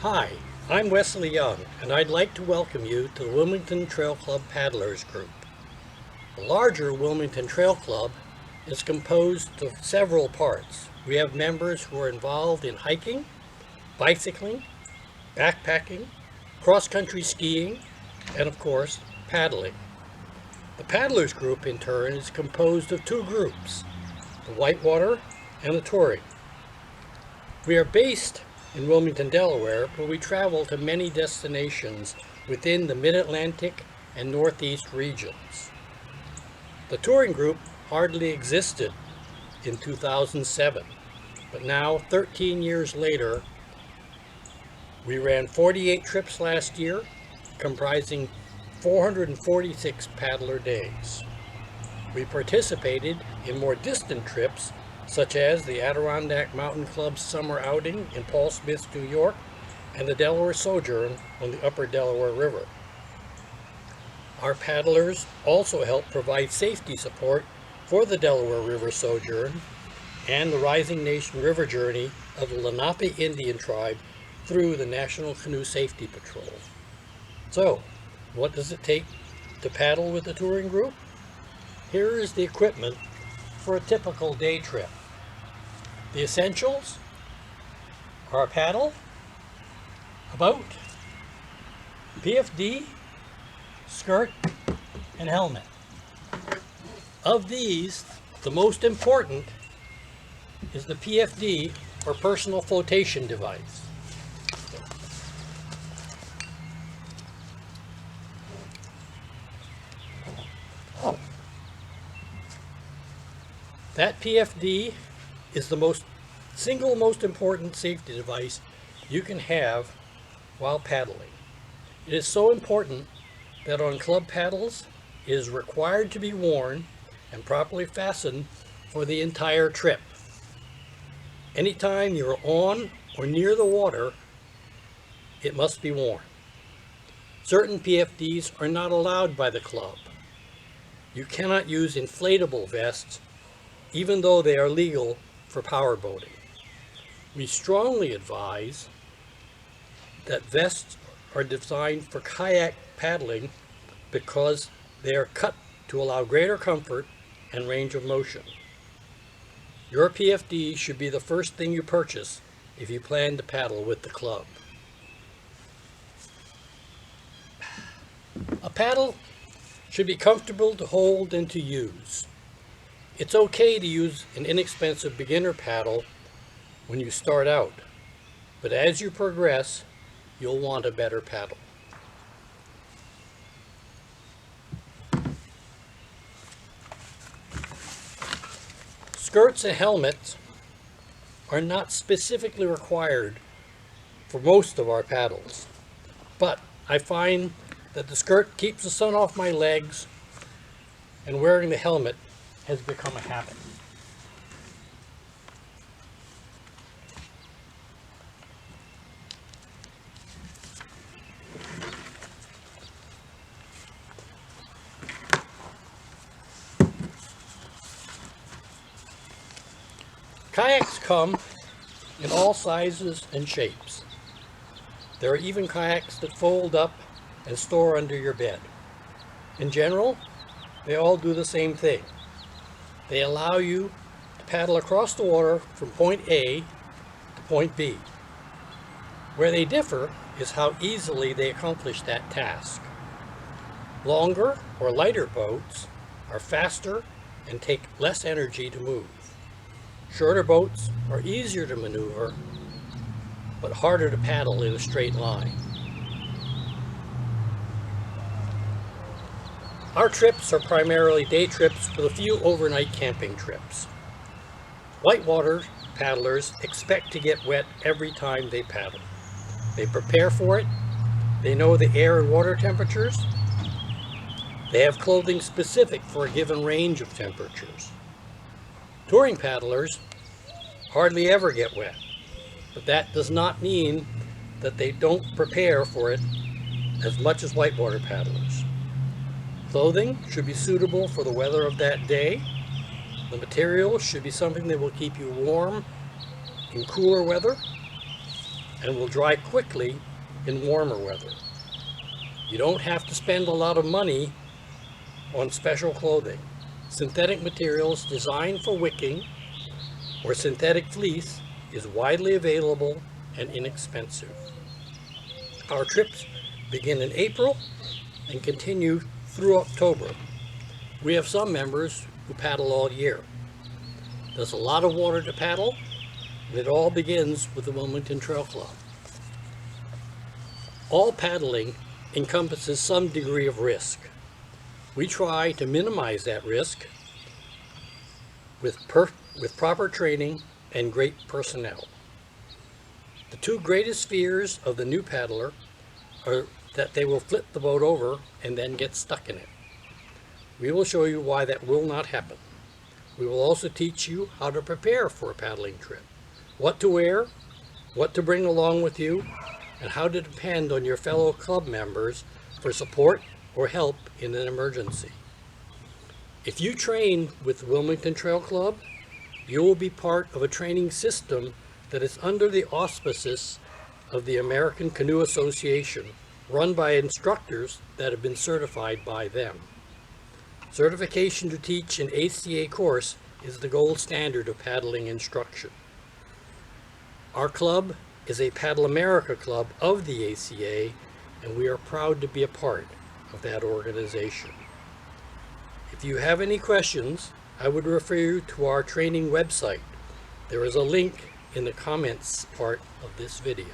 Hi, I'm Wes Young, and I'd like to welcome you to the Wilmington Trail Club Paddlers group. The larger Wilmington Trail Club is composed of several parts. We have members who are involved in hiking, bicycling, backpacking, cross-country skiing, and of course, paddling. The Paddlers group, in turn, is composed of two groups, the whitewater and the touring. We are based in Wilmington, Delaware, but we travel to many destinations within the Mid-Atlantic and Northeast regions. The touring group hardly existed in 2007, but now, 13 years later, we ran 48 trips last year, comprising 446 paddler days. We participated in more distant trips, such as the Adirondack Mountain Club's summer outing in Paul Smith, New York, and the Delaware Sojourn on the Upper Delaware River. Our paddlers also help provide safety support for the Delaware River Sojourn and the Rising Nation River Journey of the Lenape Indian Tribe through the National Canoe Safety Patrol. So, what does it take to paddle with the touring group? Here is the equipment for a typical day trip. The essentials are a paddle, a boat, PFD, skirt, and helmet. Of these, the most important is the PFD, or personal flotation device. That PFD is the single most important safety device you can have while paddling. It is so important that on club paddles it is required to be worn and properly fastened for the entire trip. Anytime you're on or near the water, it must be worn. Certain PFDs are not allowed by the club. You cannot use inflatable vests even though they are legal for power boating. We strongly advise that vests are designed for kayak paddling because they are cut to allow greater comfort and range of motion. Your PFD should be the first thing you purchase if you plan to paddle with the club. A paddle should be comfortable to hold and to use. It's okay to use an inexpensive beginner paddle when you start out, but as you progress, you'll want a better paddle. Skirts and helmets are not specifically required for most of our paddles, but I find that the skirt keeps the sun off my legs, and wearing the helmet has become a habit. Kayaks come in all sizes and shapes. There are even kayaks that fold up and store under your bed. In general, they all do the same thing. They allow you to paddle across the water from point A to point B. Where they differ is how easily they accomplish that task. Longer or lighter boats are faster and take less energy to move. Shorter boats are easier to maneuver, but harder to paddle in a straight line. Our trips are primarily day trips with a few overnight camping trips. Whitewater paddlers expect to get wet every time they paddle. They prepare for it, they know the air and water temperatures, they have clothing specific for a given range of temperatures. Touring paddlers hardly ever get wet, but that does not mean that they don't prepare for it as much as whitewater paddlers. Clothing should be suitable for the weather of that day. The material should be something that will keep you warm in cooler weather, and will dry quickly in warmer weather. You don't have to spend a lot of money on special clothing. Synthetic materials designed for wicking or synthetic fleece is widely available and inexpensive. Our trips begin in April and continue through October. We have some members who paddle all year. There's a lot of water to paddle, and it all begins with the Wilmington Trail Club. All paddling encompasses some degree of risk. We try to minimize that risk with proper training and great personnel. The two greatest fears of the new paddler are that they will flip the boat over and then get stuck in it. We will show you why that will not happen. We will also teach you how to prepare for a paddling trip, what to wear, what to bring along with you, and how to depend on your fellow club members for support or help in an emergency. If you train with the Wilmington Trail Club, you will be part of a training system that is under the auspices of the American Canoe Association, run by instructors that have been certified by them. Certification to teach an ACA course is the gold standard of paddling instruction. Our club is a Paddle America club of the ACA, and we are proud to be a part of that organization. If you have any questions, I would refer you to our training website. There is a link in the comments part of this video.